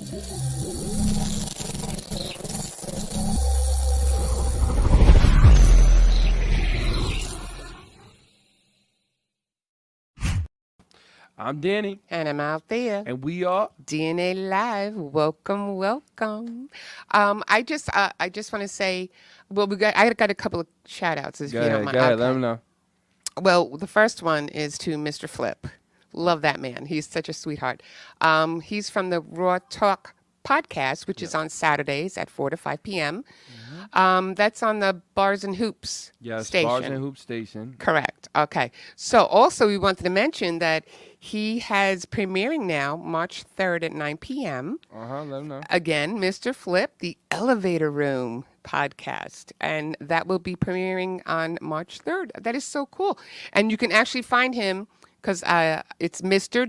I'm Danny. And I'm out there. And we are DNA Live. Welcome, welcome. I just want to say, well, I got a couple of shout outs, if you don't mind. Go ahead, Okay. let them know. Well, the first one is to Mr. Flip. Love that man. He's such a sweetheart. He's from the Raw Talk podcast, which is on Saturdays at 4 to 5 p.m. That's on the Bars and Hoops station. Bars and Hoops station. Correct. Okay. So also we wanted to mention that he has premiering now March 3rd at 9 p.m. Let them know. Again, Mr. Flip, the Elevator Room podcast. And that will be premiering on March 3rd. That is so cool. And you can actually find him because it's Mr.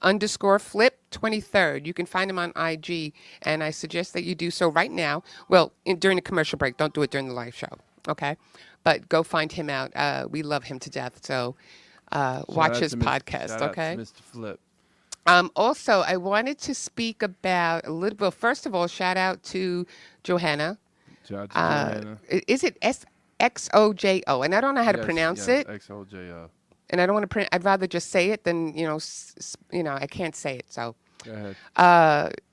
_Flip 23rd. You can find him on IG. And I suggest that you do so right now. Well, during the commercial break. Don't do it during the live show. Okay? But go find him out. We love him to death. So watch his podcast. Shout okay? out to Mr. Flip. Also, I wanted to speak about a little bit. First of all, shout out to Johanna. Shout out to Johanna. Is it XOJO? And I don't know how to pronounce it. XOJO. And I don't want to I'd rather just say it than I can't say it. So go ahead.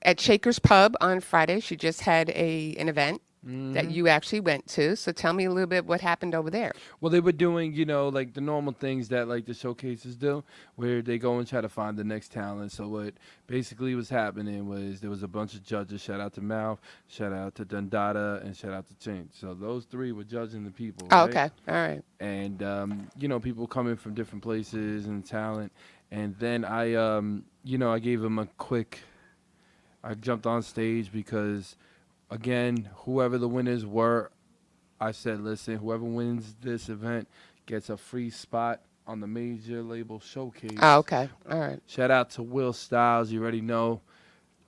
At Shaker's Pub on Friday, she just had an event that you actually went to. So tell me a little bit what happened over there. Well, they were doing, like the normal things that like the showcases do, where they go and try to find the next talent. So what basically was happening was there was a bunch of judges. Shout out to Mouth, shout out to Dundada, and shout out to Change. So those three were judging the people. Oh, right? okay. All right. And, people coming from different places and talent. And then I gave them I jumped on stage because, again, whoever the winners were, I said, listen, whoever wins this event gets a free spot on the major label showcase. Oh, okay. All right. Shout out to Will Styles. You already know.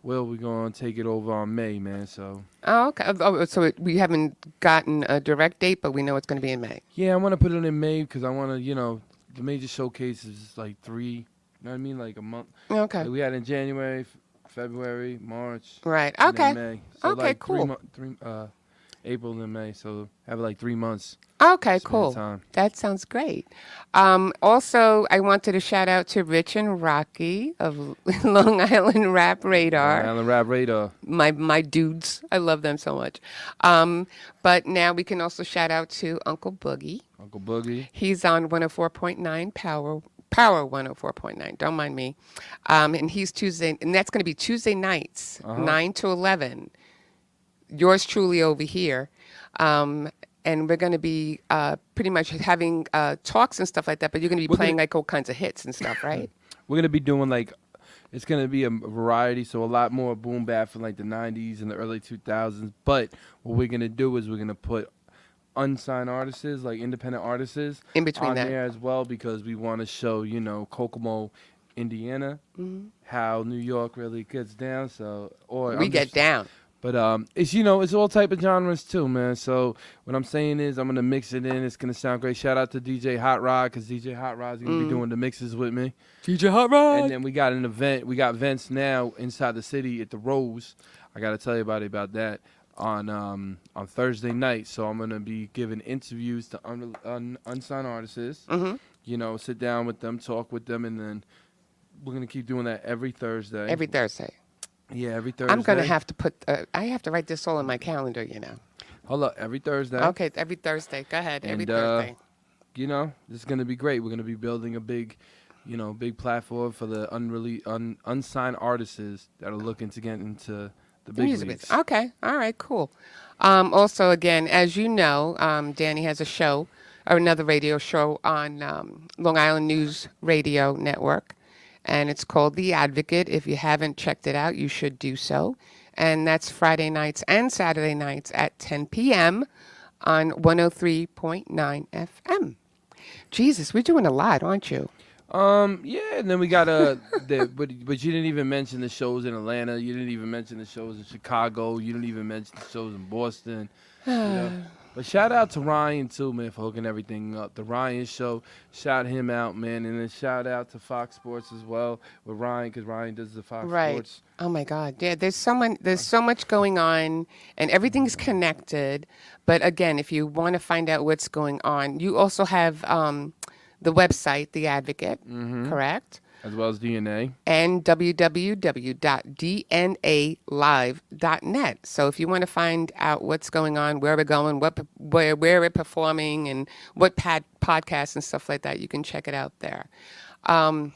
Will, we're going to take it over on May, man. So. Oh, okay. So we haven't gotten a direct date, but we know it's going to be in May. Yeah, I want to put it in May because I want to, the major showcase is like 3, you know what I mean, like a month. Okay. Like we had in January, February, March. Right. And Okay. then May. So okay. like Cool. April and May. So have like 3 months. Okay. Cool. That sounds great. Also, I wanted to shout out to Rich and Rocky of Long Island Rap Radar. Long Island Rap Radar. My dudes. I love them so much. But now we can also shout out to Uncle Boogie. Uncle Boogie. He's on 104.9 Power 104.9. Don't mind me. And he's Tuesday, and that's going to be Tuesday nights, 9 to 11. Yours truly over here. And we're going to be pretty much having talks and stuff like that, but you're going to be playing like all kinds of hits and stuff, right? We're going to be doing it's going to be a variety, so a lot more boom bap from like the 90s and the early 2000s. But what we're going to do is we're going to put unsigned artists, like independent artists, in between on that there as well, because we want to show, Kokomo, Indiana, how New York really gets down. So, we get down. But it's all type of genres too, man. So what I'm saying is I'm gonna mix it in. It's gonna sound great. Shout out to DJ Hot Rod, because DJ Hot Rod's gonna be doing the mixes with me. DJ Hot Rod. And then we got an event. We got events now inside the city at the Rose. I gotta tell you about that on Thursday night. So I'm gonna be giving interviews to unsigned artists. Sit down with them, talk with them, and then we're gonna keep doing that every Thursday. Every Thursday. Yeah, every Thursday. I'm going to have to I have to write this all in my calendar, Hold up, every Thursday. Okay, every Thursday. Go ahead, every Thursday. This is going to be great. We're going to be building a big platform for the unsigned artists that are looking to get into the big leagues. Okay, all right, cool. Also, again, as you know, Danny has a show, or another radio show on Long Island News Radio Network. And it's called The Advocate. If you haven't checked it out, you should do so. And that's Friday nights and Saturday nights at 10 p.m. on 103.9 FM. Jesus, we're doing a lot, aren't you? Yeah, and then we got but you didn't even mention the shows in Atlanta. You didn't even mention the shows in Chicago. You didn't even mention the shows in Boston. But shout out to Ryan too, man, for hooking everything up. The Ryan Show, shout him out, man, and then shout out to Fox Sports as well with Ryan, because Ryan does the Fox Right. Sports. Oh my God. Yeah, there's so much going on and everything's connected. But again, if you want to find out what's going on, you also have the website, The Advocate, correct? As well as DNA. And www.dnalive.net. So if you want to find out what's going on, where we're going, where we're performing, and what podcasts and stuff like that, you can check it out there. On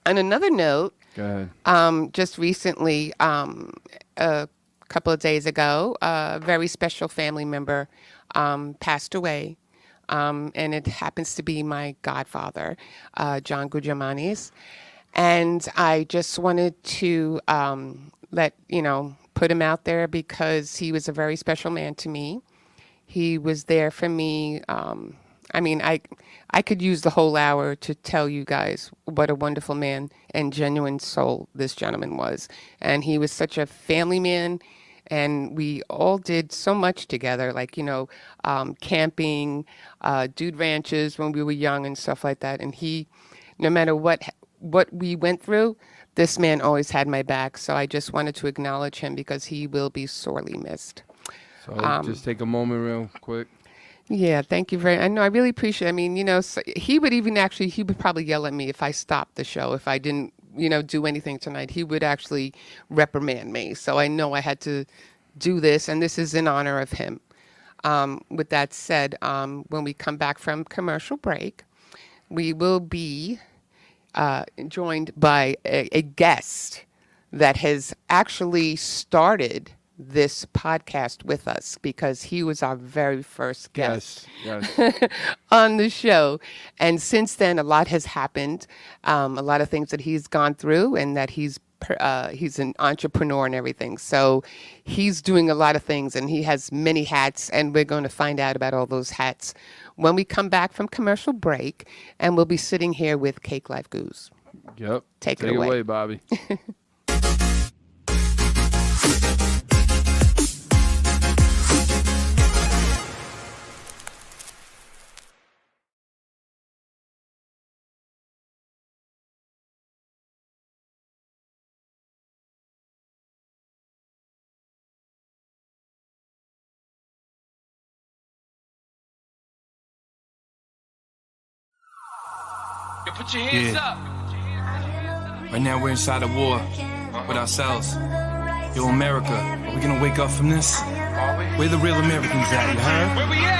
another note, Go ahead. just recently, a couple of days ago, a very special family member passed away. And it happens to be my godfather, John Guglielminis. And I just wanted to put him out there because he was a very special man to me. He was there for me. I could use the whole hour to tell you guys what a wonderful man and genuine soul this gentleman was. And he was such a family man. And we all did so much together, like, camping, dude ranches when we were young and stuff like that. And he, no matter what we went through, this man always had my back. So I just wanted to acknowledge him because he will be sorely missed. So just take a moment real quick. Yeah, thank you I know, I really appreciate it. I mean, so he would probably yell at me if I stopped the show, if I didn't do anything tonight. He would actually reprimand me. So I know I had to do this, and this is in honor of him. With that said, when we come back from commercial break, we will be joined by a guest that has actually started this podcast with us because he was our very first guest on the show. And since then, a lot has happened, a lot of things that he's gone through, and that he's an entrepreneur and everything. So he's doing a lot of things, and he has many hats, and we're going to find out about all those hats when we come back from commercial break, and we'll be sitting here with Cakelife Gougz. Yep. Take it away, Bobby. Put your hands up. Right now we're inside a war with ourselves. Yo, America, are we gonna wake up from this? Where the real Americans at, you heard? Where we at?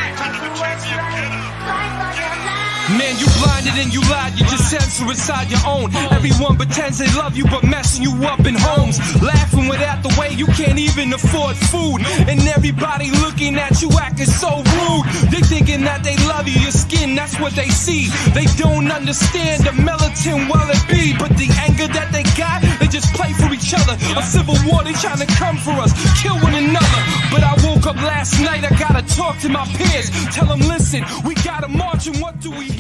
Man, you blinded and you lied, you just censor inside your own. Everyone pretends they love you, but messing you up in homes. Laughing without the way you can't even afford food. And everybody looking at you acting so rude. They thinking that they love you, your skin, that's what they see. They don't understand the militant well it be. But the anger that they got, they just play for each other. A civil war, they trying to come for us, kill one another. But I woke up last night, I gotta talk to my peers. Tell them, listen, we gotta march, and what do we hear?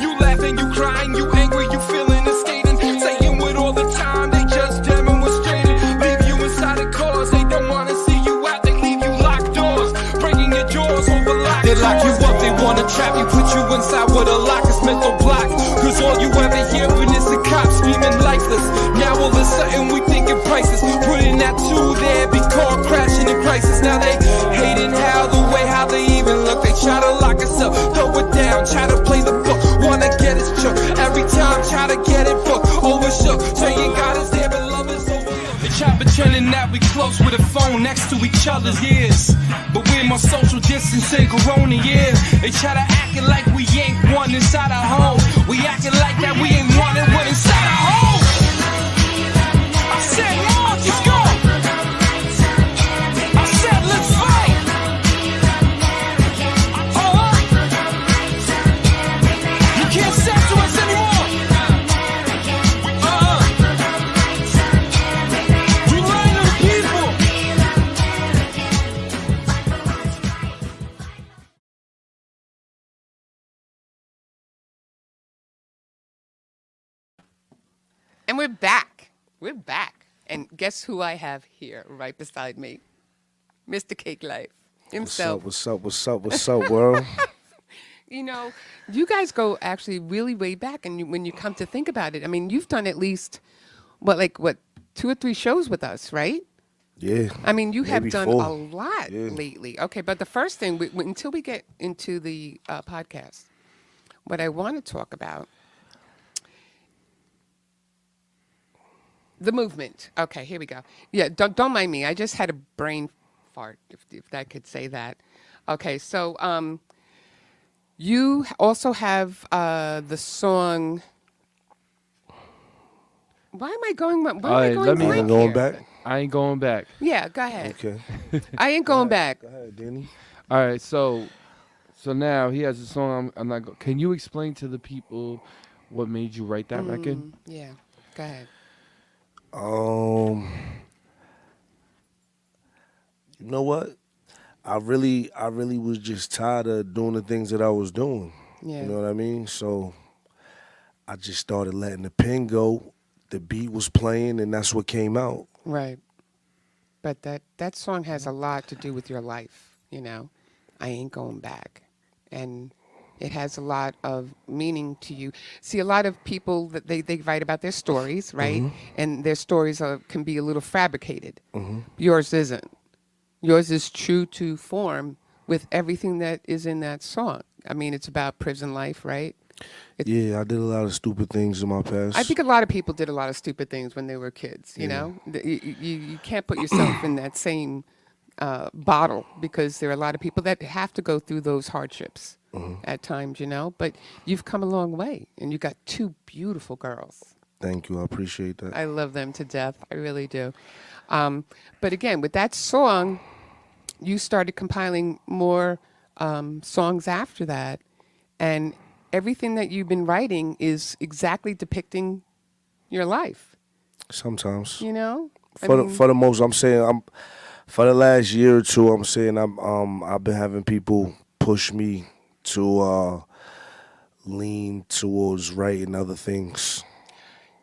You laughing, you crying, you angry, you feeling and skating. Saying with all the time, they just demonstrating. Leave you inside the cars, they don't wanna see you out. They leave you locked doors, breaking your jaws over locked doors. They lock you up, they wanna trap you, put you inside with a lock, it's mental block. Cause all you ever hearing is the cops screaming lifeless. Now all of a sudden we thinking prices. Putting that two there, be caught crashing in crisis. Now they hating how they even look. They try to lock us up, throw it down, try to play the book. Wanna get us shook, every time try to get it booked. Overshook, saying God is there but love is overlooked. They try pretending that we close with a phone next to each other's ears, but we're more social distancing corona years. They try to acting like we ain't one inside our home. We acting like that we ain't one and one inside our home. I said March, let's go. I said let's fight. You can't censor us anymore. We lying to the people. And we're back. We're back. And guess who I have here right beside me? Mr. Cakelife. himself. What's up, world? You know, you guys go actually really way back, and when you come to think about it, I mean, you've done at least what 2 or 3 shows with us, right? Yeah. I mean, you have maybe done 4. a lot Yeah. lately. Okay, but the first thing, until we get into the podcast, what I want to talk about, the movement. Okay, here we go. Yeah, don't mind me. I just had a brain fart, if I could say that. Okay, so you also have the song. Why am I going? Why am All right, I going let me- blank Ain't going here? back? I ain't going back. Yeah, go ahead. Okay. I ain't going back. Go ahead, Danny. All right, so now he has a song. I'm not. Can you explain to the people what made you write that record? Yeah, go ahead. You know what? I really was just tired of doing the things that I was doing. Yeah. You know what I mean? So I just started letting the pen go. The beat was playing, and that's what came out. Right. But that song has a lot to do with your life, you know. I ain't going back. And it has a lot of meaning to you. See, a lot of people that they write about their stories, right? And their stories can be a little fabricated. Yours isn't. Yours is true to form with everything that is in that song. I mean, it's about prison life, right? Yeah, I did a lot of stupid things in my past. I think a lot of people did a lot of stupid things when they were kids. You know, you can't put yourself in that same bottle, because there are a lot of people that have to go through those hardships at times. You know, but you've come a long way, and you got 2 beautiful girls. Thank you. I appreciate that. I love them to death. I really do. But again, with that song, you started compiling more songs after that, and everything that you've been writing is exactly depicting your life. Sometimes. You know, For the most, I'm saying for the last year or 2, I'm saying I've been having people push me to lean towards writing other things.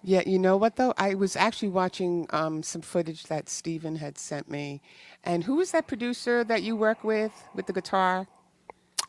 Yeah, you know what though? I was actually watching some footage that Steven had sent me, and who was that producer that you work with the guitar?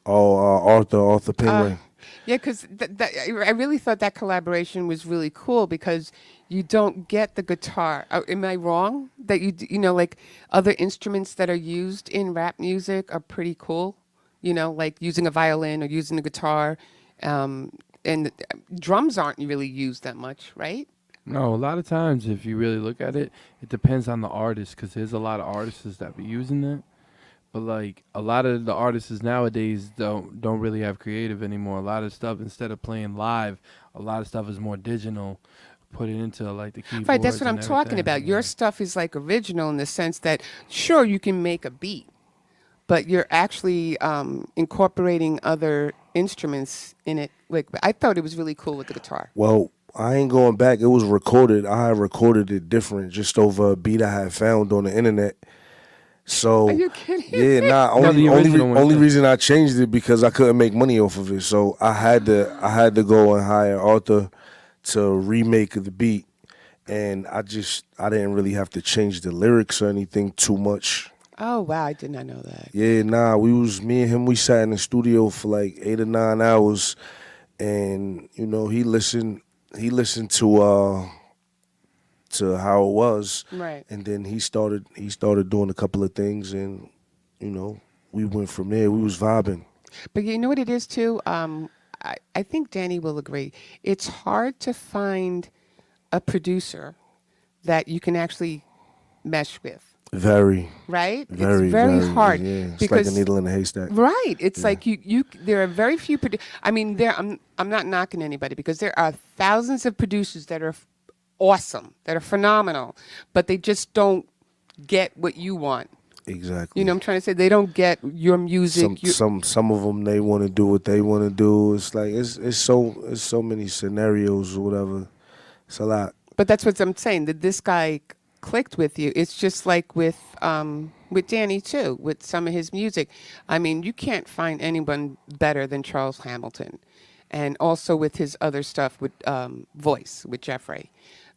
Oh, Arthur Penguin. Yeah, because I really thought that collaboration was really cool, because you don't get the guitar. Am I wrong? That you know, like other instruments that are used in rap music are pretty cool. You know, like using a violin or using a guitar, and drums aren't really used that much, right? No, a lot of times, if you really look at it, it depends on the artist, because there's a lot of artists that be using that. But like a lot of the artists nowadays don't really have creative anymore. A lot of stuff, instead of playing live, a lot of stuff is more digital. Put it into like the keyboards. Right, that's what I'm and talking everything. about. Your stuff is like original in the sense that, sure, you can make a beat, but you're actually incorporating other instruments in it. Like, I thought it was really cool with the guitar. Well, I ain't going back. It was recorded. I had recorded it different, just over a beat I had found on the internet. So Are you kidding? yeah, the original one, only yeah. reason I changed it because I couldn't make money off of it. So I had to go and hire Arthur to remake the beat, and I didn't really have to change the lyrics or anything too much. Oh, wow, I did not know that. Yeah, me and him, we sat in the studio for like 8 or 9 hours, and you know, he listened to how it was, Right. and then he started doing a couple of things, and you know, we went from there. We was vibing. But you know what it is, too? I think Danny will agree. It's hard to find a producer that you can actually mesh with. Very, Right? very, it's very hard. Yeah, it's because like a needle in a haystack. Right. It's like you there are very few I mean, I'm not knocking anybody, because there are thousands of producers that are awesome, that are phenomenal, but they just don't get what you want. Exactly. You know what I'm trying to say? They don't get your music. Some of them, they want to do what they want to do. It's like it's so many scenarios or whatever. It's a lot. But that's what I'm saying, that this guy clicked with you. It's just like with Danny too, with some of his music. I mean, you can't find anyone better than Charles Hamilton. and also with his other stuff with Voice with Jeffrey.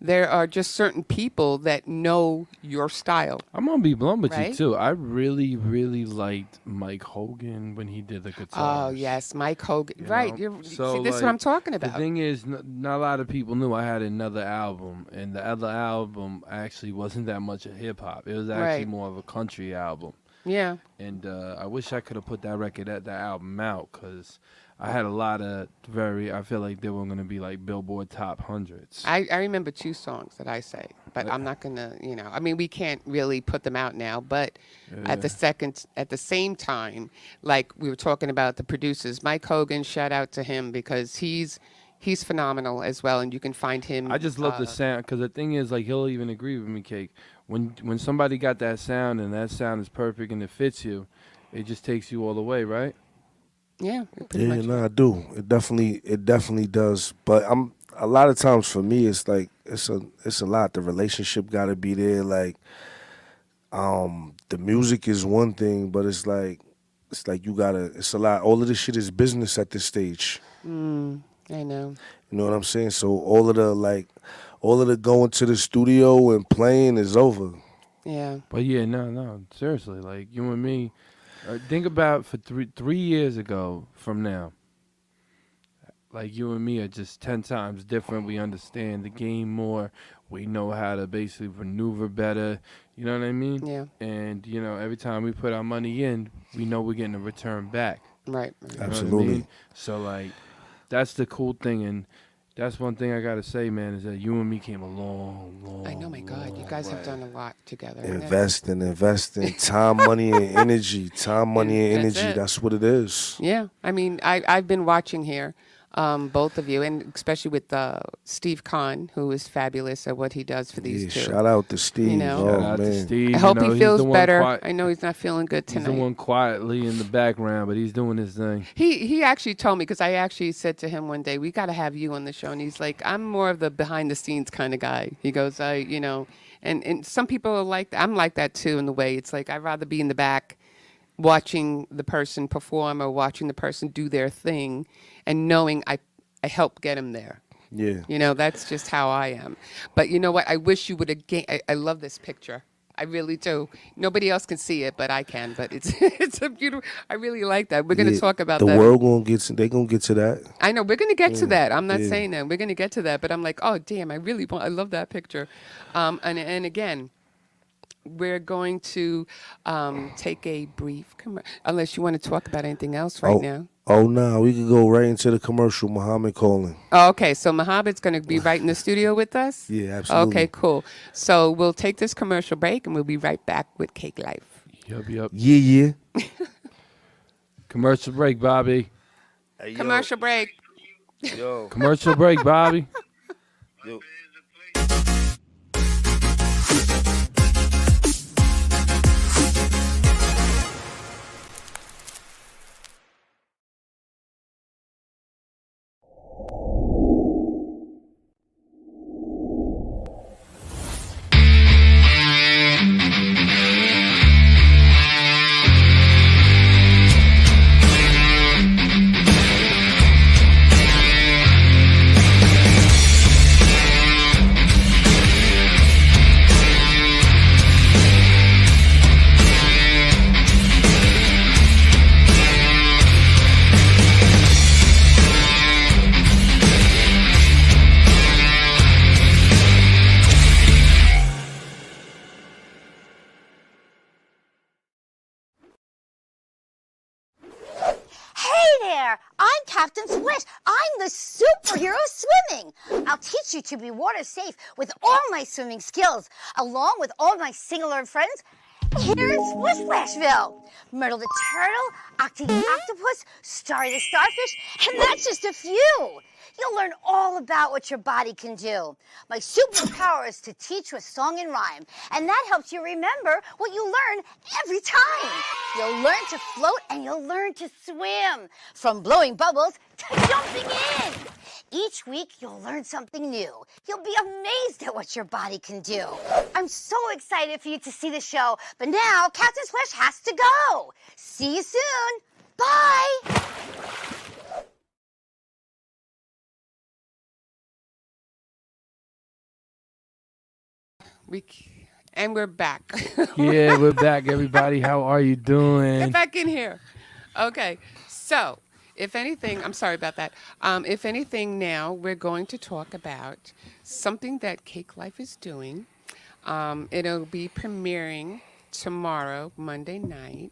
There are just certain people that know your style. I'm gonna be blunt with you Right? too. I really, really liked Mike Hogan when he did the guitars. Oh yes, Mike Hogan. you Right. know? See, So, this is what I'm talking The about. thing is, not a lot of people knew I had another album, and the other album actually wasn't that much of hip hop. It was actually Right. more of a country album. Yeah. And I wish I could have put that album out, because I had a lot of I feel like they were going to be like Billboard top hundreds. I remember 2 songs that I say, but I'm not gonna, I mean, we can't really put them out now. But at the same time, like we were talking about the producers, Mike Hogan, shout out to him because he's phenomenal as well, and you can find him. I just love the sound, because the thing is, like, he'll even agree with me, Cake. When somebody got that sound and that sound is perfect and it fits you, it just takes you all the way, right? Yeah, pretty Yeah, much. no, I do. It definitely does. But a lot of times for me, it's like it's a lot. The relationship got to be there. Like, the music is one thing, but it's like you gotta. It's a lot. All of this shit is business at this stage. I know. You know what I'm saying? So all of the going to the studio and playing is over. Yeah. But yeah, no, seriously, like you and me, think about for 3 years ago from now. Like you and me are just 10 times different. We understand the game more. We know how to basically maneuver better. You know what I mean? Yeah. And every time we put our money in, we know we're getting a return back. Right. You know what I Absolutely. mean? So like, that's the cool thing, and that's one thing I gotta say, man, is that you and me came a long I know, my God, you guys have done a lot together. Investing time, money, and energy. Time, money, and That's energy. it. That's what it is. Yeah, I mean, I've been watching here, both of you, and especially with Steve Kahn, who is fabulous at what he does for these Yeah, two. shout out to Steve. know? Oh, Shout out man. to Steve. I hope he's he feels the one better. I know he's not feeling good He's the tonight. one quietly in the background, but he's doing his thing. He actually told me, because I actually said to him one day, we got to have you on the show. And he's like, I'm more of the behind the scenes kind of guy. He goes, and some people are like that. I'm like that too, in the way it's like, I'd rather be in the back watching the person perform or watching the person do their thing and knowing I helped get him there. Yeah. That's just how I am. But you know what? I wish you would have. I love this picture. I really do. Nobody else can see it, but I can. But it's a beautiful. I really like that. We're going to talk about the that. world they gonna get to that. I know we're going to get to that. I'm not yeah. saying that we're going to get to that, but I'm like, oh damn, I love that picture. And again, we're going to take a brief unless you want to talk about anything else right now. Oh no, we could go right into the commercial. Muhammad calling. Oh, okay, so Muhammad's going to be right in the studio with us? Yeah, absolutely. Okay, cool. So we'll take this commercial break, and we'll be right back with Cakelife. Yup. Yeah. Commercial break, Bobby. Hey, Commercial break. Yo. Commercial break, Bobby. Yo. I'm Captain Splish. I'm the superhero swimming. I'll teach you to be water safe with all my swimming skills, along with all my singular friends here in Splish Splashville. Myrtle the turtle, Octi the octopus, Starry the starfish, and that's just a few. You'll learn all about what your body can do. My superpower is to teach with song and rhyme, and that helps you remember what you learn every time. You'll learn to float and you'll learn to swim, from blowing bubbles to jumping in. Each week, you'll learn something new. You'll be amazed at what your body can do. I'm so excited for you to see the show, but now Captain Splash has to go. See you soon. Bye. And we're back. Yeah, we're back, everybody. How are you Get doing? back in here. Okay. So, if anything, I'm sorry about that. If anything, now we're going to talk about something that Cake Life is doing. It'll be premiering tomorrow, Monday night,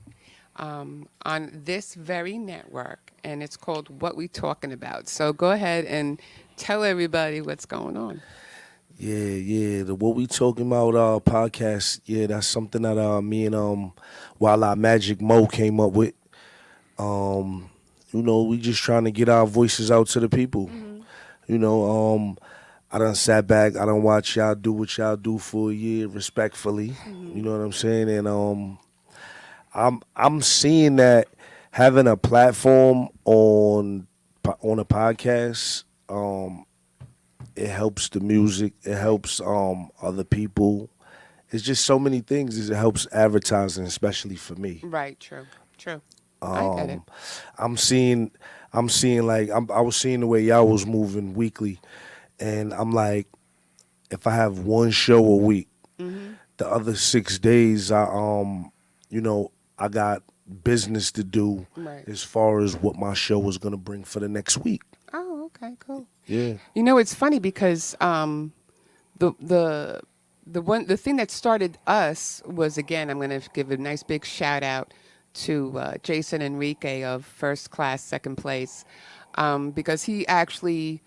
on this very network, and it's called What We Talking About. So go ahead and tell everybody what's going on. Yeah. The What We Talking About podcast. Yeah, that's something that me and Wildlife Magic Mo came up with. We just trying to get our voices out to the people. Mm-hmm. I done sat back. I done watch y'all do what y'all do for a year respectfully. Mm-hmm. You know what I'm saying? And I'm seeing that having a platform on a podcast, it helps the music. It helps other people. It's just so many things. It helps advertising, especially for me. Right, true. I get it. I'm seeing like I was seeing the way y'all was moving weekly, and I'm like, if I have one show a week, Mm-hmm. the other 6 days I got business to do Right. as far as what my show was gonna bring for the next week. Oh, okay, cool. Yeah. You know, it's funny because the thing that started us was, again, I'm going to give a nice big shout out to Jason Enrique of First Class Second Place, because he actually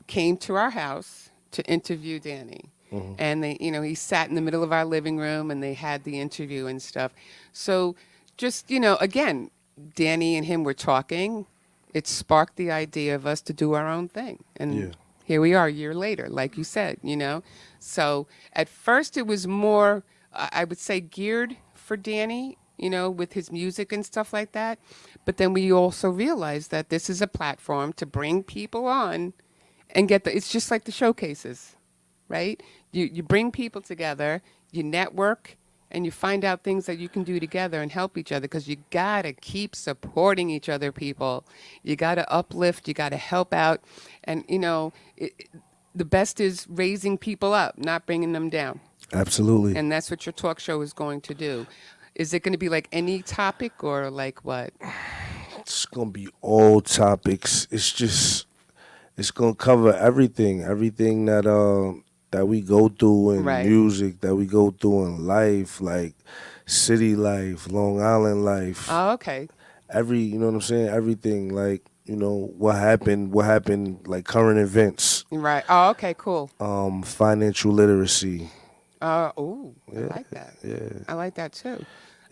came to our house to interview Danny. Mm-hmm. And he sat in the middle of our living room and they had the interview and stuff. So just, again, Danny and him were talking. It sparked the idea of us to do our own thing. And Yeah. here we are a year later, like you said, So at first it was more, I would say, geared for Danny, with his music and stuff like that. But then we also realized that this is a platform to bring people on and it's just like the showcases, right? You bring people together, you network, and you find out things that you can do together and help each other, because you got to keep supporting each other, people. You got to uplift, you got to help out. And, the best is raising people up, not bringing them down. Absolutely. And that's what your talk show is going to do. Is it going to be like any topic or like what? It's gonna be all topics. It's gonna cover everything that we go through in Right. music, that we go through in life, like city life, Long Island life. Oh, okay. You know what I'm saying? Everything, like, what happened, like current events, Right. Oh, okay, cool. financial literacy. I Yeah, like that. yeah. I like that too.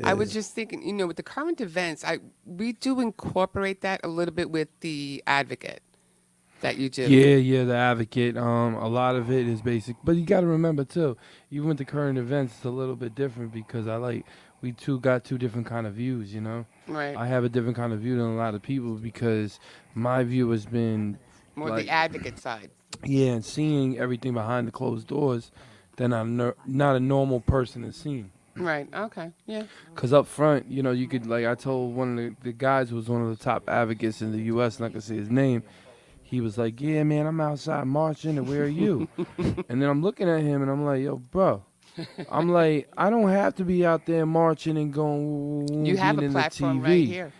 I was just thinking, with the current events, we do incorporate that a little bit with the advocate that you do. Yeah, the advocate. A lot of it is basic, but you got to remember too. Even with the current events, it's a little bit different because we got two different kind of views. Right. I have a different kind of view than a lot of people because my view has been More like, the advocate side. yeah, and seeing everything behind the closed doors that not a normal person is seeing. Right. Okay. Yeah. Because up front, you could, like I told one of the guys who was one of the top advocates in the U.S., not going to say his name, he was like, yeah, man, I'm outside marching, and where are you? And then I'm looking at him, and I'm like, yo, bro. I'm like, I don't have to be out there marching and going, You have being a in platform the TV. right here.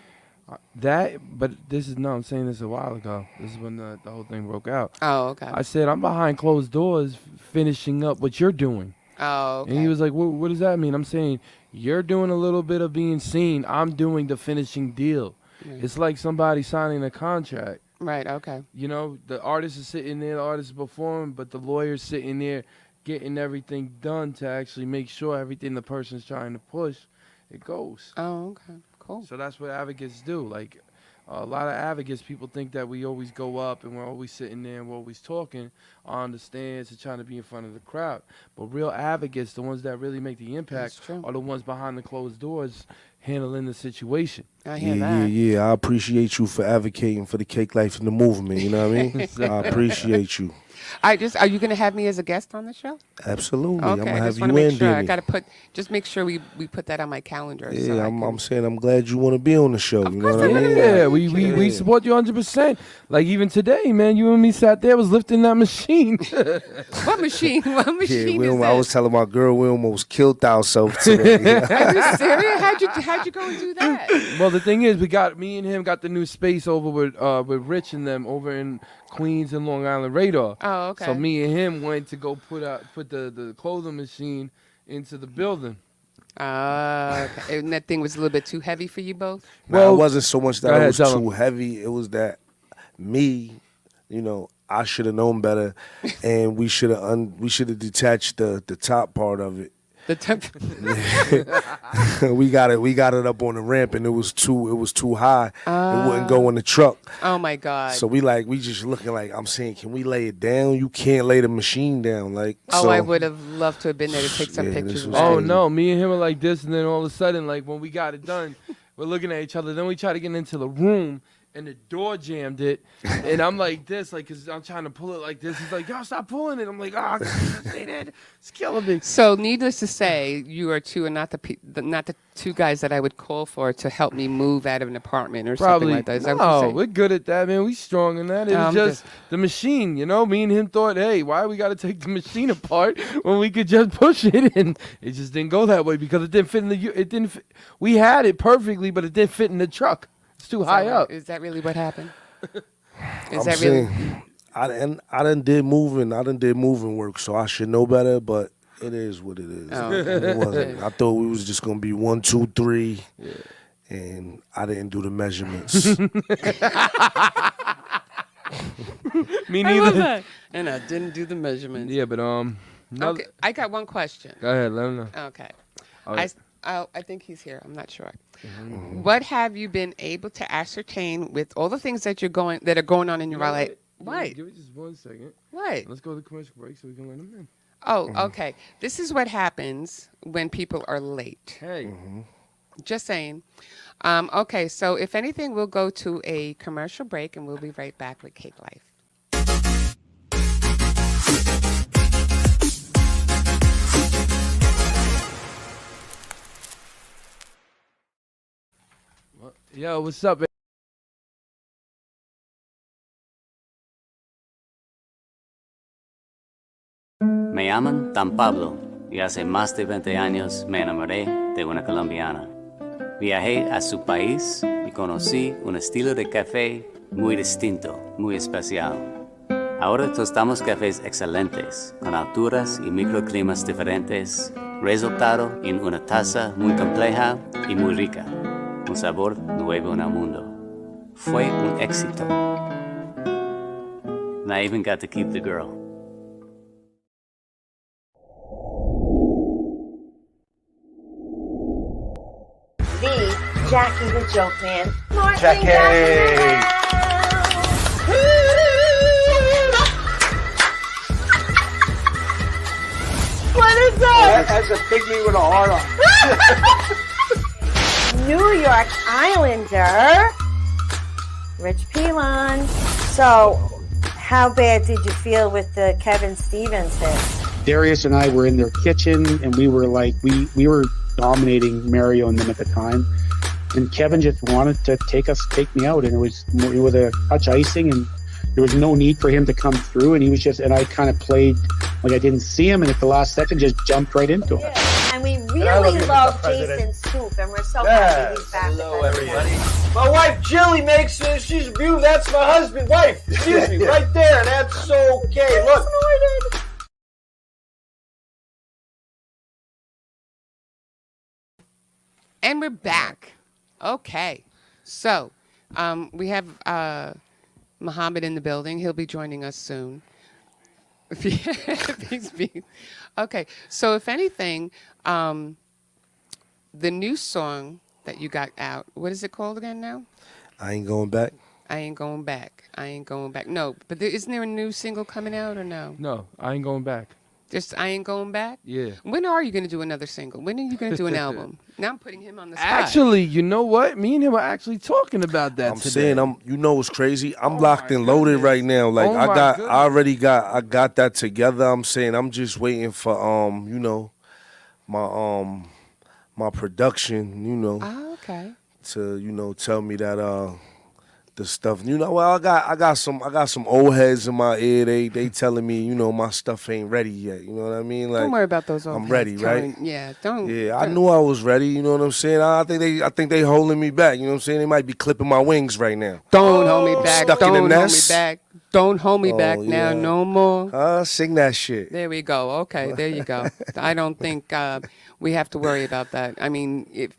I'm saying this a while ago. This is when the whole thing broke out. Oh, okay. I said, I'm behind closed doors finishing up what you're doing. Oh, okay. And he was like, what does that mean? I'm saying, you're doing a little bit of being seen. I'm doing the finishing deal. Right. It's like somebody signing a contract. Right. Okay. The artist is sitting there, the artist is performing, but the lawyer's sitting there getting everything done to actually make sure everything the person's trying to push, it goes. Oh, okay. Cool. So that's what advocates do. Like, a lot of advocates, people think that we always go up and we're always sitting there and we're always talking on the stands and trying to be in front of the crowd. But real advocates, the ones that really make the impact, That's true. are the ones behind the closed doors handling the situation. I hear Yeah, that. yeah. I appreciate you for advocating for the cake life and the movement. You know what I mean? I appreciate you. Are you going to have me as a guest on the show? Absolutely. I'm Okay, gonna I have just you want to make in, sure. I Danny. got to just make sure we put that on my calendar. So Yeah, I I'm can- saying I'm glad you want to be on the show. You know course what I I'm gonna mean? be. Yeah, Thank we support you 100%. Like even today, man, you and me sat there was lifting that machine. What machine? What Yeah, machine we, is I was this? telling my girl we almost killed ourselves today. Are you serious? How'd you go and do that? Well, the thing is, me and him got the new space over with Rich and them over in Queens and Long Island Radar. Oh, okay. So me and him went to go put the clothing machine into the building. Okay. And that thing was a little bit too heavy for you both? Well, it wasn't so much Go that it ahead, was tell too heavy. It was that I should have known better, and we should have detached the top part of it. The temp- we got it up on the ramp, and it was too high. It wouldn't go in the truck. Oh my God. So we just looking like, I'm saying, can we lay it down? You can't lay the machine down, like. Oh, so, I would have loved to have been there to take some Yeah, pictures. this of was that. Oh crazy. no, me and him were like this, and then all of a sudden, like when we got it done, we're looking at each other. Then we try to get into the room, and the door jammed it, and I'm like this, like, cause I'm trying to pull it like this. He's like, "Yo, stop pulling it." I'm like, "Ah, stay there, it's killing me." So, needless to say, you are two, and not the two guys that I would call for to help me move out of an apartment or Probably something like that. Is that what you're no, saying? we're good at that, man. We strong in that. It was just the machine, you know. Me and him thought, hey, why we got to take the machine apart when we could just push it? And it just didn't go that way because it didn't fit in it didn't. We had it perfectly, but it didn't fit in the truck. It's too high up. Is that really what happened? Is I'm that really? saying, I done did moving work, so I should know better, but it is what it is. Oh, okay. It wasn't. I thought we was just gonna be 1, 2, 3, and I didn't do the measurements. Me I love neither. that. And I didn't do the measurements. Yeah, but Okay, I got one question. Go ahead, let him know. Okay. All right. I think he's here. I'm not sure. What have you been able to ascertain with all the things that are going on in your life? What? Give it just 1 second. What? Let's go to the commercial break so we can let him in. Oh, okay. This is what happens when people are late. Hey. Just saying. Okay, so if anything, we'll go to a commercial break and we'll be right back with Cake Life. Yo, what's up, man? Me llaman Dan Pablo y hace más de 20 años me enamoré de una colombiana. Viajé a su país y conocí un estilo de café muy distinto, muy especial. Ahora tostamos cafés excelentes, con alturas y microclimas diferentes, resultado en una taza muy compleja y muy rica. Un sabor nuevo en el mundo. Fue un éxito. And I even got to keep the girl. The Jackie the Joke Man. Jackie! What is that? That's a pygmy with a heart on. New York Islander, Rich Pilon. So, how bad did you feel with the Kevin Stevens hit? Darius and I were in their kitchen, and we were like, we were dominating Mario and them at the time. And Kevin just wanted to take me out, and it was a touch icing, and there was no need for him to come through. And he was and I kind of played like I didn't see him, and at the last second, just jumped right into him. And we I really love love Mr. President. Jason's soup, and we're so Yes. happy he's back. Hello, with us. everybody. My wife Jilly makes she's beautiful. That's my husband, wife. Excuse me, right there. That's okay. Look. And we're back. Okay. So, we have Muhammad in the building. He'll be joining us soon. Okay. So, if anything, the new song that you got out, what is it called again now? I ain't going back. I ain't going back. I ain't going back. No, but isn't there a new single coming out or no? No, I ain't going back. Just I Ain't Going Back? Yeah. When are you going to do another single? When are you going to do an album? Now I'm putting him on the spot. Actually, you know what? Me and him are actually talking about that I'm today. saying you know what's crazy? I'm locked and loaded right now. Like Oh I my got goodness. I got that together. I'm saying I'm just waiting for you know, my production, you know, Oh, okay. to, you know, tell me that the stuff, you know, well, I got some old heads in my ear. They telling me, you know, my stuff ain't ready yet. You know what I mean? Like, Don't worry about those old I'm heads ready, telling- right? Yeah, don't. Yeah, I knew I was ready. You know what I'm saying? I think they holding me back. You know what I'm saying? They might be clipping my wings right now. Don't hold me back. Stuck in Don't the hold me nest? back. Don't hold me back now yeah. no more. Sing that shit. There we go. Okay, there you go. I don't think we have to worry about that. I mean,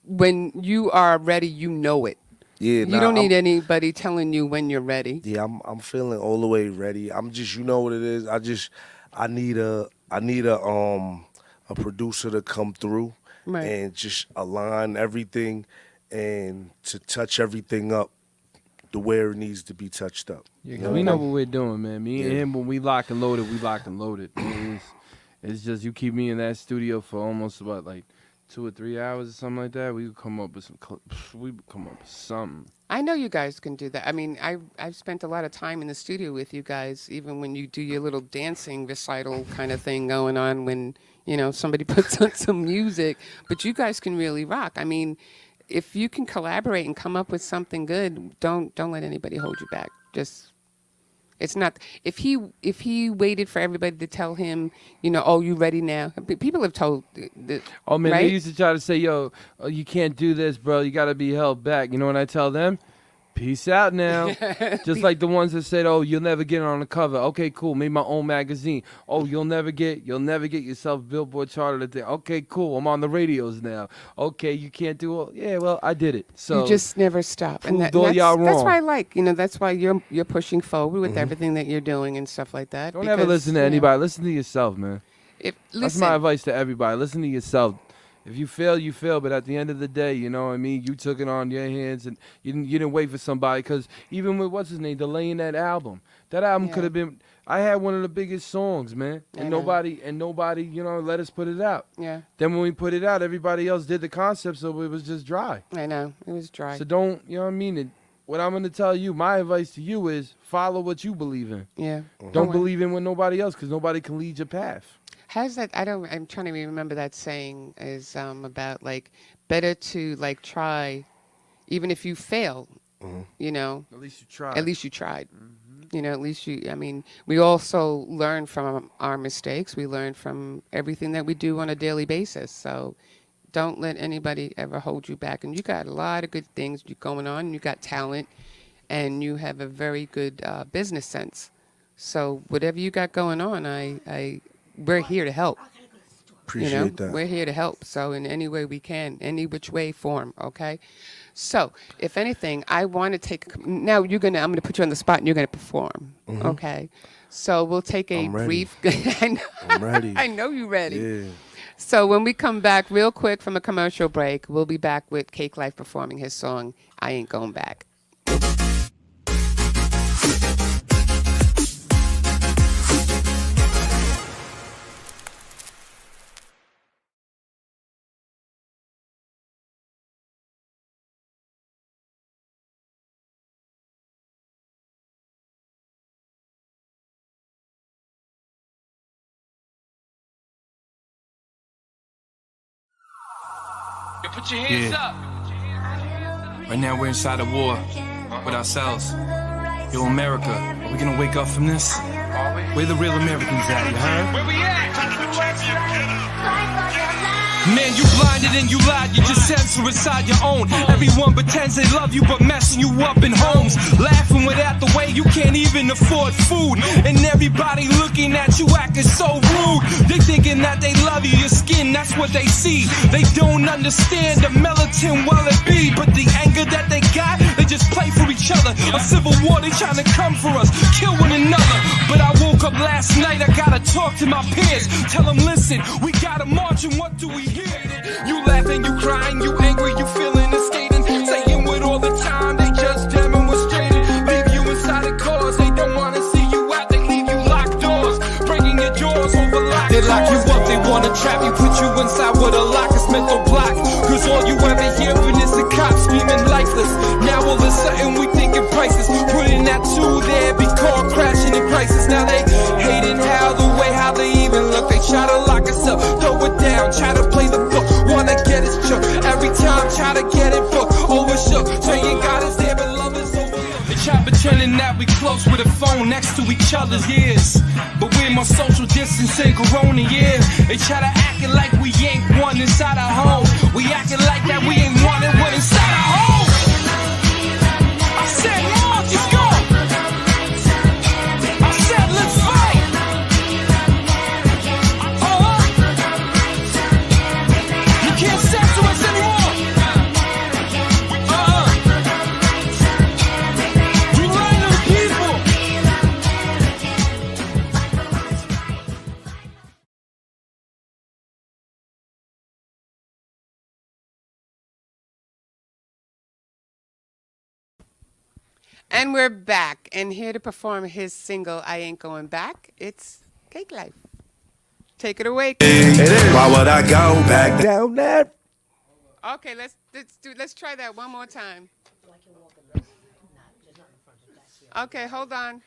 when you are ready, you know it. Yeah, You don't need anybody telling you when you're ready. Yeah, I'm feeling all the way ready. I'm just, you know what it is. I need a producer to come through Right. and just align everything and to touch everything up the where it needs to be touched up. Yeah, 'cause we know what we're doing, man. Me and him, when we lock and loaded, we locked and loaded. It's just you keep me in that studio for almost about like 2 or 3 hours or something like that. We would come up with something. I know you guys can do that. I mean, I've spent a lot of time in the studio with you guys, even when you do your little dancing recital kind of thing going on when, you know, somebody puts on some music. But you guys can really rock. I mean, if you can collaborate and come up with something good, don't let anybody hold you back. Just it's not if he waited for everybody to tell him, you know, oh, you ready now? People have told. Oh man, right? they used to try to say, "Yo, you can't do this, bro. You got to be held back." You know what I tell them? Peace out now. Just like the ones that said, "Oh, you'll never get on the cover." Okay, cool. Made my own magazine. Oh, you'll never get yourself Billboard charted. Okay, cool. I'm on the radios now. Okay, you can't do all. Yeah, well, I did it. So you just never stop, and proved all y'all that's wrong. why I like. You know, that's why you're pushing forward with everything that you're doing and stuff like that. Don't ever because, listen to you know, anybody. Listen to yourself, man. That's listen, my advice to everybody. Listen to yourself. If you fail, you fail. But at the end of the day, you know what I mean? You took it on your hands and you didn't wait for somebody. Because even with, what's his name, delaying that album could have been, I had one of the biggest songs, man. And nobody, you know, let us put it out. Yeah. Then when we put it out, everybody else did the concept, so it was just dry. I know. It was dry. So don't, you know what I mean? What I'm going to tell you, my advice to you is follow what you believe in. Yeah. Don't believe in what nobody else, because nobody can lead your path. How's that? I'm trying to remember that saying is about like better to like try, even if you fail, you know. At least you tried. At least you tried. You know, at least I mean, we also learn from our mistakes. We learn from everything that we do on a daily basis. So don't let anybody ever hold you back. And you got a lot of good things going on. You got talent and you have a very good business sense. So whatever you got going on, we're here to help. Appreciate that. We're here to help. So in any way we can, any which way, form. Okay. So if anything, I want to take. Now I'm going to put you on the spot, and you're going to perform. Okay. So we'll take a I'm ready. brief. I'm ready. I know you're ready. Yeah. So when we come back, real quick from a commercial break, we'll be back with Cakelife performing his song "I Ain't Going Back." Put your hands up. Right now we're inside a war with ourselves. Yo, America, are we gonna wake up from this? Where the real Americans at, you heard? Where we at? Man, you blinded and you lied, you just censor inside your own. Everyone pretends they love you, but messing you up in homes. Laughing without the way you can't even afford food. And everybody looking at you acting so rude. They thinking that they love you, your skin, that's what they see. They don't understand the militant well it be. But the anger that they got, they just play for each other. A civil war, they trying to come for us, kill one another. But I woke up last night, I gotta talk to my peers. Tell them, listen, we gotta march and what do we hear? You laughing, you crying, you angry, you feeling and skating. Saying with all the time, they just demonstrated. Leave you inside the cars, they don't wanna see you out, they leave you locked doors. Breaking your jaws over try to get it booked, overshook. Praying God is there, but love is over. They try pretending that we close with a phone next to each other's ears, but we're more social distancing corona years. They try to act like we ain't one inside our home. We acting like that we ain't one and one inside our home. I said, Lord, just go. I said, let's fight. You can't censor us anymore. We lie to the people. And we're back, and here to perform his single, I Ain't Going Back, it's Cakelife. Take it away. Why would I go back down there? Okay, let's try that one more time. Okay, hold on.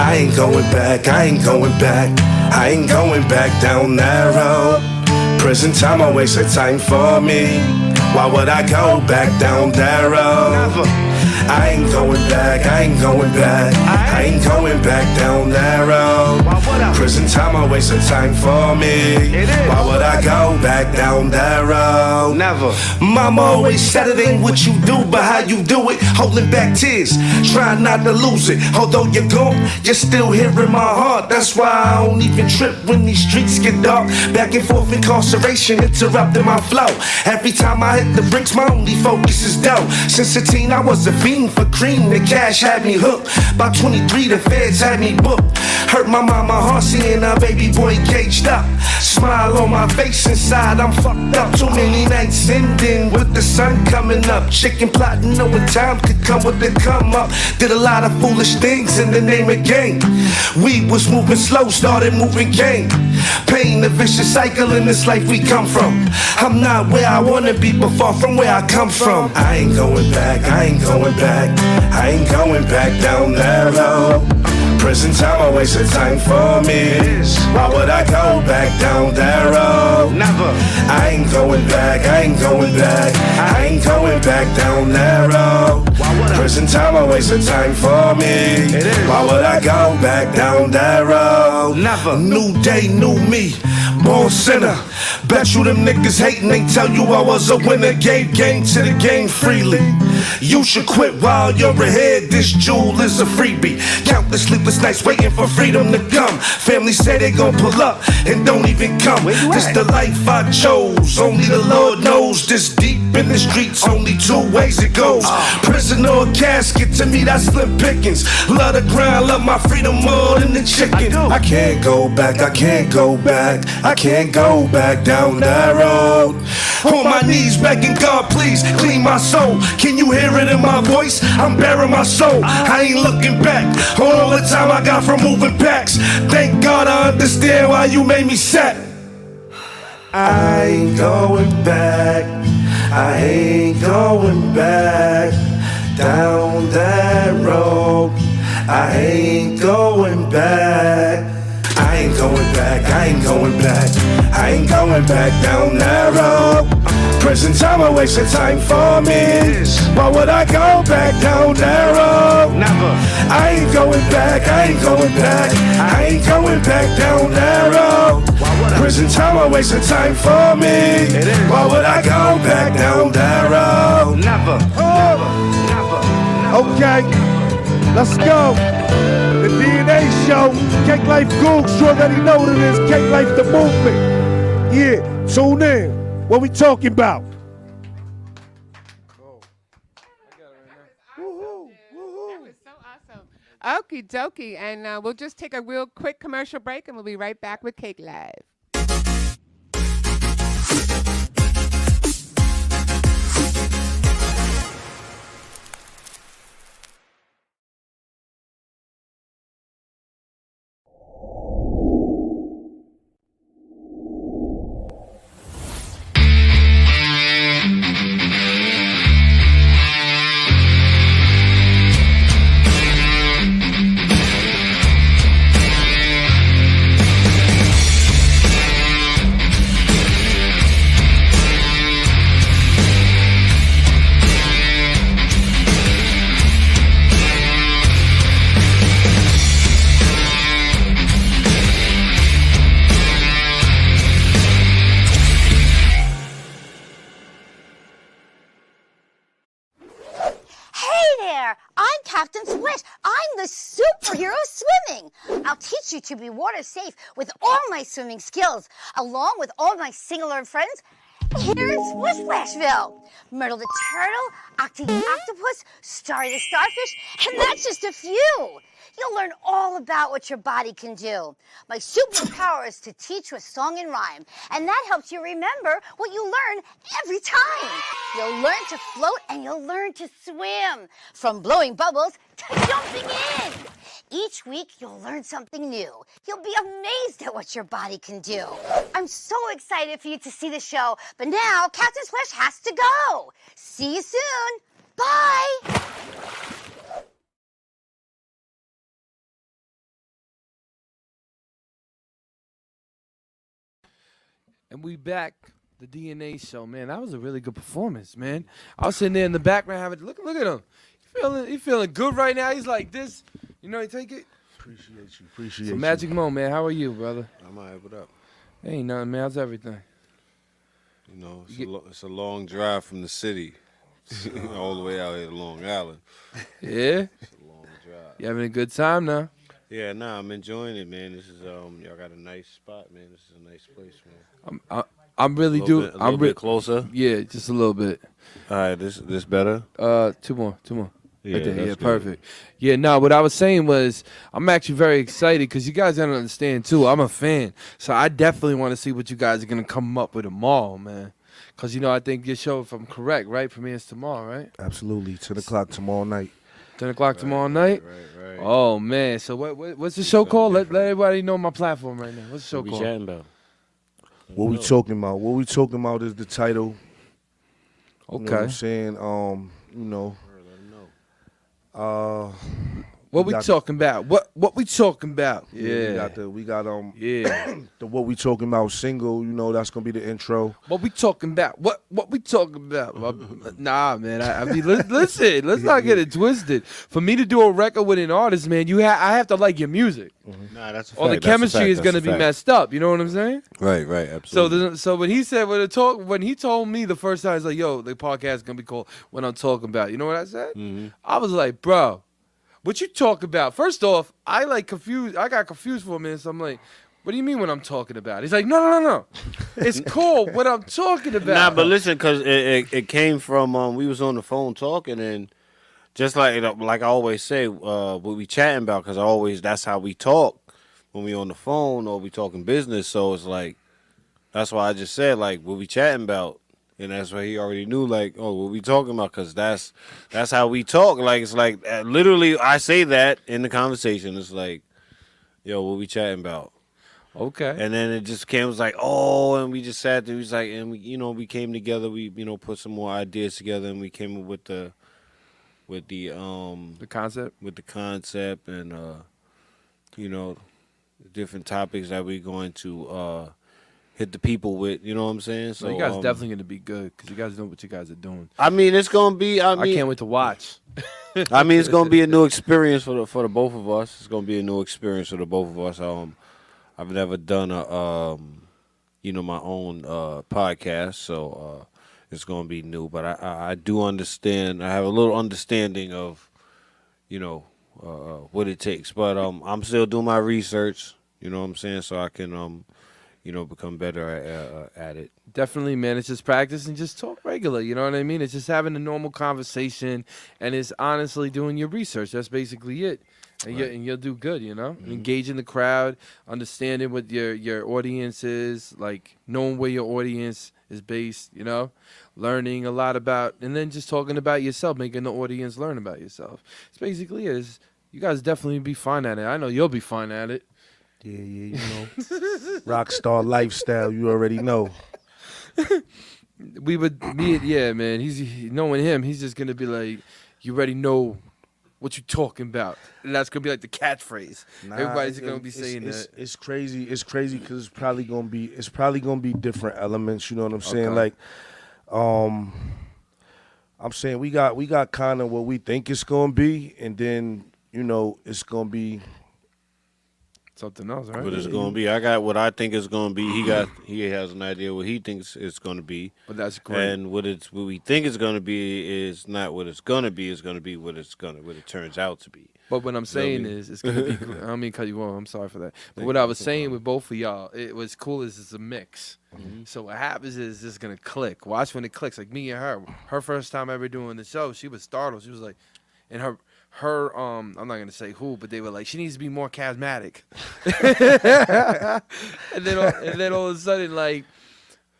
I ain't going back, I ain't going back, I ain't going back down that road. Prison time, I waste of time for me. Why would I go back down that road? Never. I ain't going back, I ain't going back, I ain't going back down that road. Prison time, I waste of time for me. Why would I go back down that road? Never. Mama always said it ain't what you do, but how you do it. Holding back tears, trying not to lose it. Although you're gone, you're still here in my heart. That's why I don't even trip when these streets get dark. Back and forth incarceration, interrupting my flow. Every time I hit the bricks, my only focus is dough. Since a teen, I was a fiend for cream. The cash had me hooked. By 23, the feds had me booked. Hurt my mama heart seeing her baby boy caged up. Smile on my face, inside I'm fucked up. Too many nights ending with the sun coming up. Chicken plotting, knowing time could come with the come up. Did a lot of foolish things in the name of gang. We was moving slow, started moving gang. Pain, the vicious cycle in this life we come from. I'm not where I wanna be, but far from where I come from. I ain't going back, I ain't going back, I ain't going back down that road. Prison time, I waste of time for me. Why would I go back down that road? Never. I ain't going back, I ain't going back, I ain't going back down that road. Prison time, I waste of time for me. Why would I go back down that road? Never. New day, new me, born sinner. Bet you them niggas hating, they tell you I was a winner. Gave game to the game freely. You should quit while you're ahead. This jewel is a freebie. Count the sleepless nights waiting for freedom to come. Family say they gon' pull up and don't even come. This the life I chose, only the Lord knows. This deep in the streets, only two ways it goes. Prison or a casket, to me that's slim pickings. Love the grind, love my freedom more than the chicken. I can't go back, I can't go back, I can't go back down that road. On my knees begging God, please clean my soul. Can you hear it in my voice? I'm bearing my soul. I ain't looking back on all the time I got from moving packs. Thank God I understand why you made me set. I ain't going back, I ain't going back down that road. I ain't going back, I ain't going back, I ain't going back, I ain't going back down that road. Prison time, I waste of time for me. Why would I go back down that road? Never. I ain't going back, I ain't going back, I ain't going back down that road. Prison time, I waste of time for me. Why would I go back down that road? Never. Okay, let's go. The DNA show, Cakelife Gougz, you already know what it is. Cakelife the movement. Yeah, tune in. What we talking about? That was so awesome. Okie dokie, and we'll just take a real quick commercial break, and we'll be right back with Cakelife. there! I'm Captain Swish. I'm the superhero swimming. I'll teach you to be water safe with all my swimming skills, along with all my singular friends here in Swish Splashville. Myrtle the turtle, Octi the octopus, Starry the starfish, and that's just a few. You'll learn all about what your body can do. My superpower is to teach with song and rhyme, and that helps you remember what you learn every time. You'll learn to float and you'll learn to swim, from blowing bubbles to jumping in. Each week, you'll learn something new. You'll be amazed at what your body can do. I'm so excited for you to see the show, but now Captain Swish has to go. See you soon. Bye. And we back, the DNA show, man. That was a really good performance, man. I was sitting there in the background having look at him. He feeling good right now. He's like this. You know, he take it. Appreciate you. It's a magic moment, man. How are you, brother? I'm all right. What up? Ain't nothing, man. How's everything? You know, it's a long drive from the city all the way out here to Long Island. Yeah? It's a long drive. You having a good time now? Yeah, I'm enjoying it, man. This is y'all got a nice spot, man. This is a nice place, man. I'm really A little bit closer. Yeah, just a little bit. All right, this better. Two more. Yeah, Right there. that's Yeah, good. perfect. Yeah, no, what I was saying was I'm actually very excited because you guys don't understand too. I'm a fan, so I definitely want to see what you guys are gonna come up with tomorrow, man. Because I think your show, if I'm correct, right, premieres tomorrow, right? Absolutely. 10 o'clock tomorrow night. 10 o'clock tomorrow night. Right. Oh man, so what's the show called? Let everybody know my platform right now. What's the show What we called? chatting about? What we talking about? What we talking about is the title. You know what I'm Okay. saying? What we got- talking about? What we talking about? Yeah. We got Yeah. the What We Talking About single, that's gonna be the intro. What we talking about? What we talking about? Nah, man. I mean, listen. Let's not get it twisted. For me to do a record with an artist, man, I have to like your music, Nah, that's a fact. or the That's a chemistry fact. is That's gonna a be fact. messed up. You know what I'm saying? Right, absolutely. So when he said when he told me the first time, he's like, "Yo, the podcast is gonna be called What I'm Talking About." You know what I said? I was like, "Bro, what you talk about?" First off, I got confused for a minute. So I'm like, "What do you mean what I'm talking about?" He's like, "No. It's called What I'm Talking About." Nah, but listen, because it came from we was on the phone talking, and just like I always say, what we chatting about, because that's how we talk when we on the phone or we talking business. So it's like that's why I just said like what we chatting about, and that's why he already knew like, oh, what we talking about, because that's how we talk. Like it's like literally I say that in the conversation. It's like, yo, what we chatting about. Okay. And then it just was like, oh, and we just sat there. We was like, and we came together. We put some more ideas together, and we came up with the concept, and different topics that we're going to hit the people with. You know what I'm saying? So you guys definitely gonna be good because you guys know what you guys are doing. I mean, it's gonna be. I can't wait to watch. I mean, it's gonna be a new experience for the both of us. It's gonna be a new experience for the both of us. I've never done my own podcast, so it's gonna be new. But I do understand. I have a little understanding of, what it takes. But I'm still doing my research. You know what I'm saying? So I can become better at it. Definitely, man. It's just practice and just talk regular. You know what I mean? It's just having a normal conversation, and it's honestly doing your research. That's basically it. And, Right. you'll do good, Engaging the crowd, understanding what your audience is, like knowing where your audience is based, learning a lot about, and then just talking about yourself, making the audience learn about yourself. It's basically it. You guys definitely be fine at it. I know you'll be fine at it. Yeah, rock star lifestyle, you already know. Yeah, man. Knowing him, he's just gonna be like, you already know what you talking about, and that's gonna be like the catchphrase. Everybody's gonna be saying that. It's crazy. It's crazy because it's probably gonna be different elements. You know what I'm saying? Okay. Like, I'm saying we got kind of what we think it's gonna be, and then it's gonna be something else, right? What it's gonna be. I got what I think it's gonna be. He has an idea what he thinks it's gonna be. But that's great. And what we think it's gonna be is not what it's gonna be. It's gonna be what it turns out to be. But what I'm saying is, it's gonna be. I don't mean to cut you off. I'm sorry for that. But what I was saying with both of y'all, what's cool is it's a mix. So what happens is it's gonna click. Watch when it clicks. Like me and her. Her first time ever doing the show, she was startled. She was like, and her I'm not gonna say who, but they were like, she needs to be more charismatic. and then all of a sudden, like,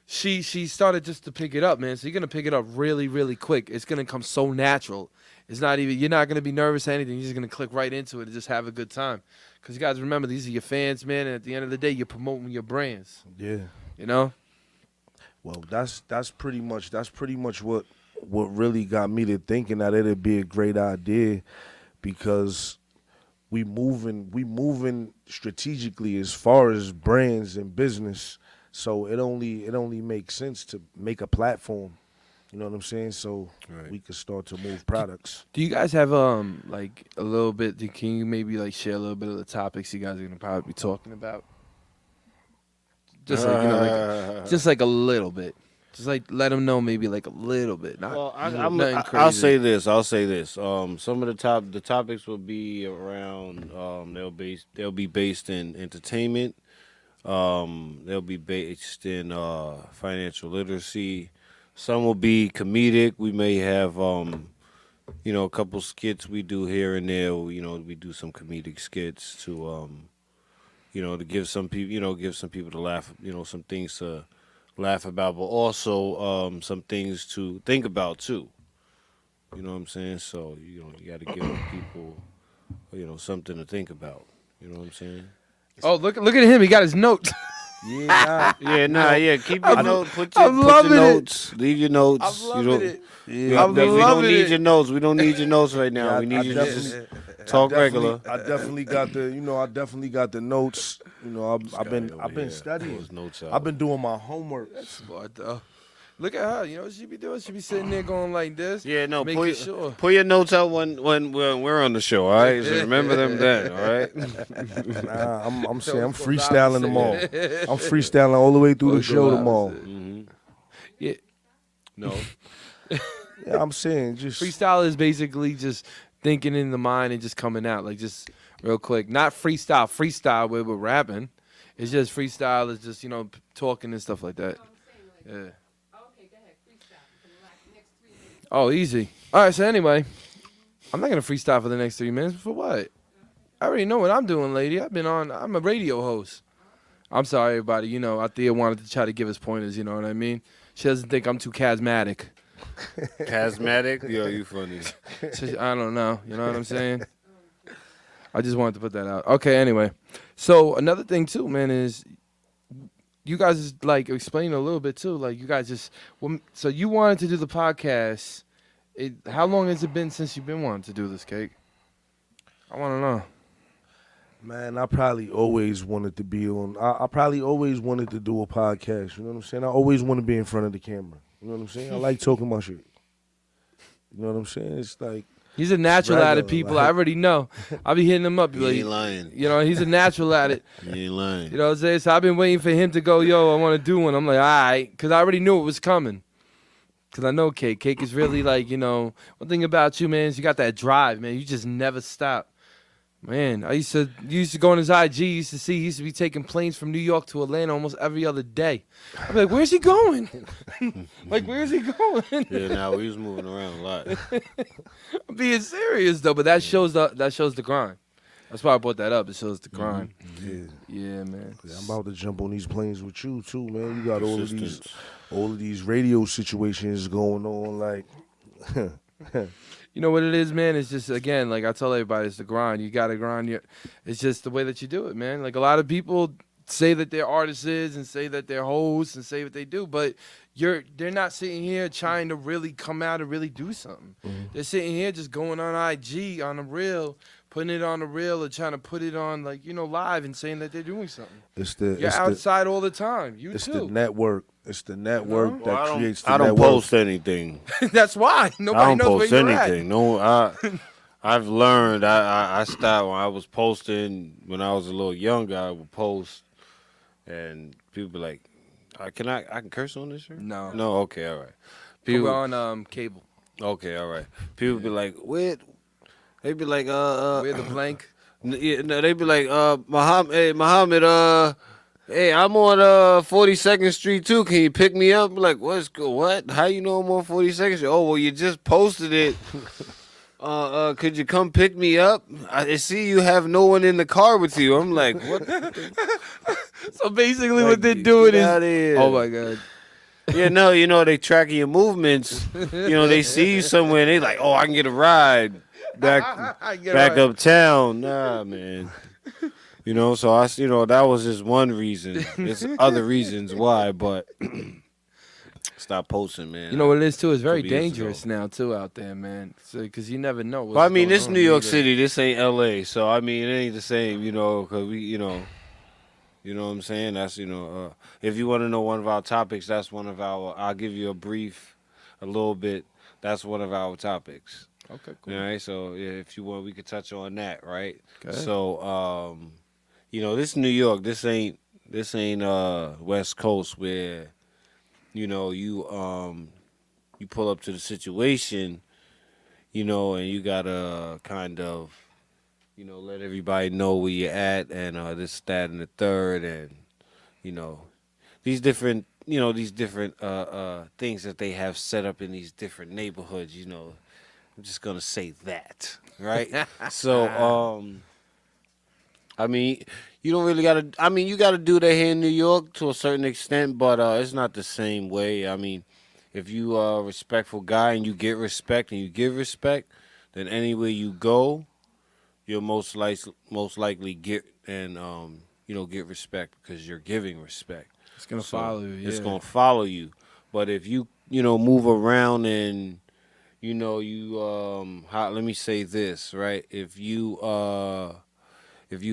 she started just to pick it up, man. So you're gonna pick it up really, really quick. It's gonna come so natural. It's not even, you're not gonna be nervous or anything. You're just gonna click right into it and just have a good time. Cause you guys remember, these are your fans, man. And at the end of the day, you're promoting your brands. Yeah. You know. Well, that's pretty much what really got me to thinking that it'd be a great idea, because we moving strategically as far as brands and business. So it only makes sense to make a platform. You know what I'm saying? So we could start to move products. Do you guys have like a little bit? Can you maybe like share a little bit of the topics you guys are gonna probably be talking about? Just like, you know, just like a little bit. Just like let them know maybe like a little bit. Not, Well, nothing crazy. I'll say this. Some of the topics will be around. They'll be based in entertainment. They'll be based in financial literacy. Some will be comedic. We may have a couple skits we do here and there. We do some comedic skits to to give some people to laugh. Some things to laugh about, but also some things to think about too. You know what I'm saying? So you got to give people something to think about. You know what I'm saying? Oh, look at him! He got his notes. Yeah, Keep your notes. Put your loving notes. Leave your notes. I'm loving it. Yeah, we don't need your notes. We don't need your notes right now. Yeah, we need you to just talk regular. I definitely got the notes. I've been studying. Those notes out. I've been doing my homework. Smart though. Look at her. You know what she be doing? She be sitting there going like this. Yeah, no. Making sure. Pull your notes out when we're on the show. All right. So remember them then. All right. Nah, I'm saying I'm freestyling them all. I'm freestyling all the way through the show tomorrow. Mm-hmm. Yeah. No. Yeah, I'm saying just Freestyle is basically just thinking in the mind and just coming out, like just real quick. Not freestyle where we're rapping. It's just freestyle is just, talking and stuff like that. Yeah. Okay, go ahead. Freestyle for the next 3 minutes. Oh, easy. All right, so anyway, I'm not going to freestyle for the next 3 minutes. For what? I already know what I'm doing, lady. I'm a radio host. I'm sorry, everybody. Althea wanted to try to give us pointers, you know what I mean? She doesn't think I'm too charismatic. Charismatic? Yo, you funny. I don't know. You know what I'm saying? I just wanted to put that out. Okay, anyway. So another thing, too, man, is you guys, like, explain a little bit, too. Like, you guys so you wanted to do the podcast. How long has it been since you've been wanting to do this, Cake? I want to know. Man, I probably always wanted to be on. I probably always wanted to do a podcast. You know what I'm saying? I always want to be in front of the camera. You know what I'm saying? I like talking about shit. You know what I'm saying? It's like he's a natural at it, people. Like, I already know. I'll be hitting him up. You ain't lying. He's a natural at it. You ain't lying. You know what I'm saying? So I've been waiting for him to go, yo, I want to do one. I'm like, all right, because I already knew it was coming. Because I know Cake. Cake is really like, one thing about you, man, is you got that drive, man. You just never stop. Man, you used to go on his IG, he used to be taking planes from New York to Atlanta almost every other day. I'd be like, where's he going? Like, where's he going? Yeah, we was moving around a lot. I'm being serious, though, but that shows the grind. That's why I brought that up. It shows the grind. Yeah, man. Yeah, I'm about to jump on these planes with you, too, man. You got all of these radio situations going on, like... You know what it is, man? It's just, again, like I tell everybody, it's the grind. You got to grind. It's just the way that you do it, man. Like a lot of people say that they're artists and say that they're hosts and say what they do, but they're not sitting here trying to really come out and really do something. Mm-hmm. They're sitting here just going on IG, on a reel, putting it on a reel or trying to put it on, like, live and saying that they're doing something. You're outside all the time. It's too. The network. It's the network that creates the I don't network. post anything. That's why. Nobody knows where you're anything. at. No, I've learned. I stopped when I was posting when I was a little younger. I would post, and people be like, I can curse on this shirt? No. No. Okay. All right. We're on cable. Okay. All right. People be like, where? They be like, Where the blank? Yeah, no, they be like, Muhammad, hey, I'm on 42nd Street too. Can you pick me up? Like, what? How you know I'm on 42nd Street? Oh, well, you just posted it. Could you come pick me up? I see you have no one in the car with you. I'm like, what? So basically, what they're doing is, oh my god. Yeah, no, they tracking your movements. They see you somewhere and they like, oh, I can get a ride back uptown. Nah, man. So that was just one reason. There's other reasons why, but stop posting, man. You know what it is too? It's very dangerous now too out there, man. Because you never know. Well, I mean, this New York City. This ain't L.A. So I mean, it ain't the same, because we, you know what I'm saying? That's if you want to know one of our topics, that's one of our. I'll give you a little bit. That's one of our topics. Okay, cool. All right, so yeah, if you want, we could touch on that, right? Okay. So, this New York. This ain't West Coast where, you pull up to the situation, and you gotta kind of, let everybody know where you're at and this, that, and the third, and these different things that they have set up in these different neighborhoods. I'm just gonna say that, right? So, I mean, you don't really gotta. I mean, you gotta do that here in New York to a certain extent, but it's not the same way. I mean, if you are a respectful guy and you get respect and you give respect, then anywhere you go, you'll most likely get and get respect because you're giving respect. It's gonna follow you. Yeah. It's gonna follow you. But if you move around and let me say this, right? If you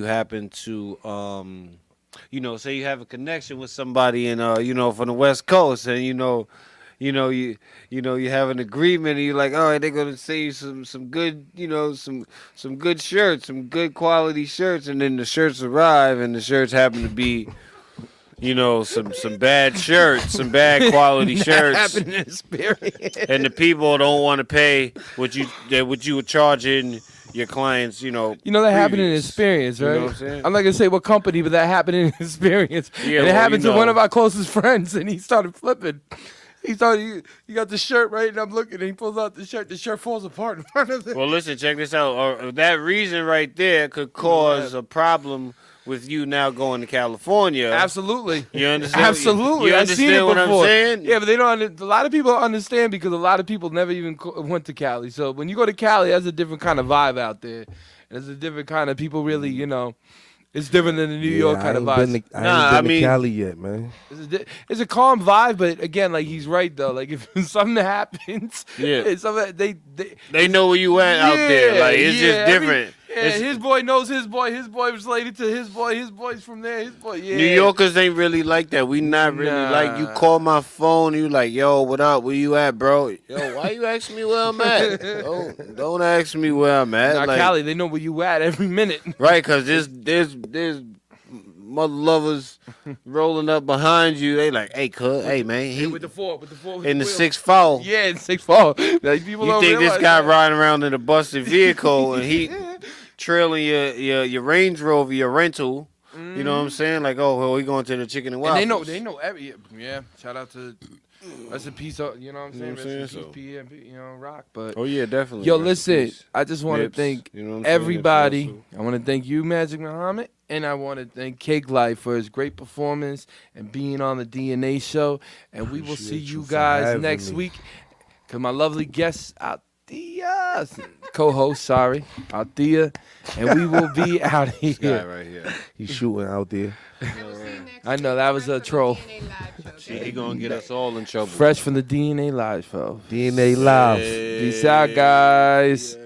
happen to say you have a connection with somebody and from the West Coast and you have an agreement and you're like, all right, they're gonna send you some good some good shirts, some good quality shirts, and then the shirts arrive and the shirts happen to be some bad shirts, some bad quality shirts, and the people don't want to pay what you were charging your clients. That happened in experience, right? You know what I'm saying? I'm not gonna say what company, but that happened in experience. Yeah, and it happened to one of our closest friends, and he started flipping. He started. You got the shirt right, and I'm looking, and he pulls out the shirt. The shirt falls apart in front of him. Well, listen, check this out. That reason right there could cause a problem with you now going to California. Absolutely. You understand? Absolutely. You I've seen it what before. I'm saying? Yeah, but they don't. A lot of people don't understand because a lot of people never even went to Cali. So when you go to Cali, that's a different kind of vibe out there. And it's a different kind of people. Really, it's different than the New York kind of vibe. I ain't been to Cali yet, man. It's a calm vibe, but again, like he's right though. Like if something happens, they know where you at out there. Like it's just different. His boy knows his boy. His boy was related to his boy. His boy's from there. His boy. Yeah. New Yorkers ain't really like that. We not really like. You call my phone. You like, yo, what up? Where you at, bro? Yo, why you asking me where I'm at? Don't ask me where I'm at. Nah, Cali, they know where you at every minute. Right, because there's mother lovers rolling up behind you. They like, hey, cuz, hey, man. With the four. In the 6'4". Yeah, in 6'4". Like, people you think this guy riding around in a busted vehicle and he trailing your Range Rover, your rental. You know what I'm saying? Like, we going to the Chicken and Waffles. And they know every. Yeah, shout out to. That's a piece of, you know what I'm saying? Rest in peace, Rock. But oh yeah, definitely. Yo, listen, I just want to thank everybody. I want to thank you, Magic Muhammad, and I want to thank Cakelife for his great performance and being on the DNA show. And we will see you guys next week. Cause my lovely guest Althea, co-host, Althea, and we will be out here. This guy right here, he's shooting out there. I know that was a troll. He gonna get us all in trouble. Fresh from the DNA Live show. DNA Live. Peace out, guys.